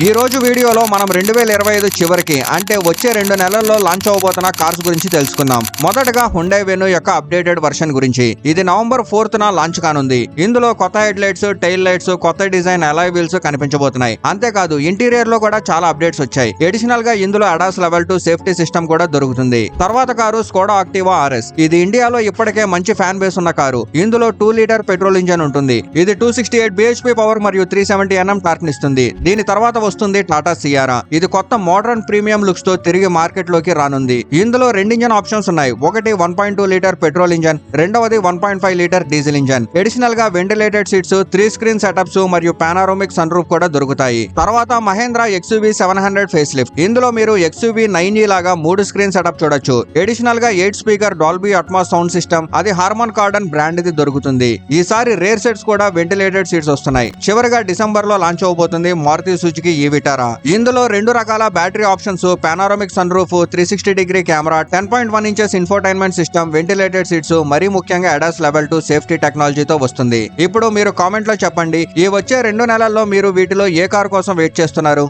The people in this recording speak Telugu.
ఈ రోజు వీడియోలో మనం 2025 చివరికి అంటే వచ్చే 2 నెలల్లో లాంచ్ అవబోతున్న కార్స్ గురించి తెలుసుకుందాం. మొదటగా హుండై వెన్యూ యొక్క అప్డేటెడ్ వర్షన్ గురించి. ఇది నవంబర్ 4th లాంచ్ కానుంది. ఇందులో కొత్త హెడ్ లైట్స్, టైల్ లైట్స్, కొత్త డిజైన్ అలాయ్ వీల్స్ కనిపించబోతున్నాయి. అంతేకాదు ఇంటీరియర్ లో కూడా చాలా అప్డేట్స్ వచ్చాయి. అడిషనల్ గా ఇందులో అడాస్ లెవెల్ 2 సేఫ్టీ సిస్టమ్ కూడా దొరుకుతుంది. తర్వాత కారు స్కోడా ఆక్టివా RS. ఇది ఇండియాలో ఇప్పటికే మంచి ఫ్యాన్ బేస్ ఉన్న కారు. ఇందులో 2 లీటర్ పెట్రోల్ ఇంజన్ ఉంటుంది. ఇది 268 bhp పవర్ మరియు 370 Nm టార్క్ నిస్తుంది. దీని తర్వాత వస్తుంది టాటా సియారా. ఇది కొత్త మోడర్న్ ప్రీమియం లుక్స్ తో తిరిగి మార్కెట్ లోకి రానుంది. ఇందులో 2 ఇంజన్ ఆప్షన్స్ ఉన్నాయి. ఒకటి 1.2 లీటర్ పెట్రోల్ ఇంజన్, రెండవది 1.5 లీటర్ డీజిల్ ఇంజన్. అడిషనల్ గా వెంటిలేటెడ్ సీట్స్, 3 స్క్రీన్ సెటప్స్ మరియు పానారోమిక్ సన్ రూఫ్ కూడా దొరుకుతాయి. తర్వాత మహేంద్ర XUV 700 ఫేస్ లిఫ్ట్. ఇందులో మీరు XUV 9e లాగా 3 స్క్రీన్ సెటప్ చూడొచ్చు. అడిషనల్ గా 8 speaker Dolby Atmos sound system, అది హార్మన్ కార్డన్ బ్రాండ్ ది దొరుకుతుంది. ఈసారి రేర్ సెట్స్ కూడా వెంటిలేటెడ్ సీట్స్ వస్తున్నాయి. చివరిగా డిసెంబర్ లో లాంచ్ అవబోతుంది మారుతి సుజుకి విటారా. ఇందులో 2 రకాల battery options, panoramic sun roof, 360 degree camera, 10.1 inches infotainment system, ventilated seats, మరీ ముఖ్యంగా అడాస్ లెవెల్ 2 సేఫ్టీ టెక్నాలజీతో వస్తుంది. ఇప్పుడు మీరు కామెంట్ లో చెప్పండి, ఈ వచ్చే 2 నెలల్లో మీరు వీటిలో ఏ కార్ కోసం వెయిట్ చేస్తున్నారు?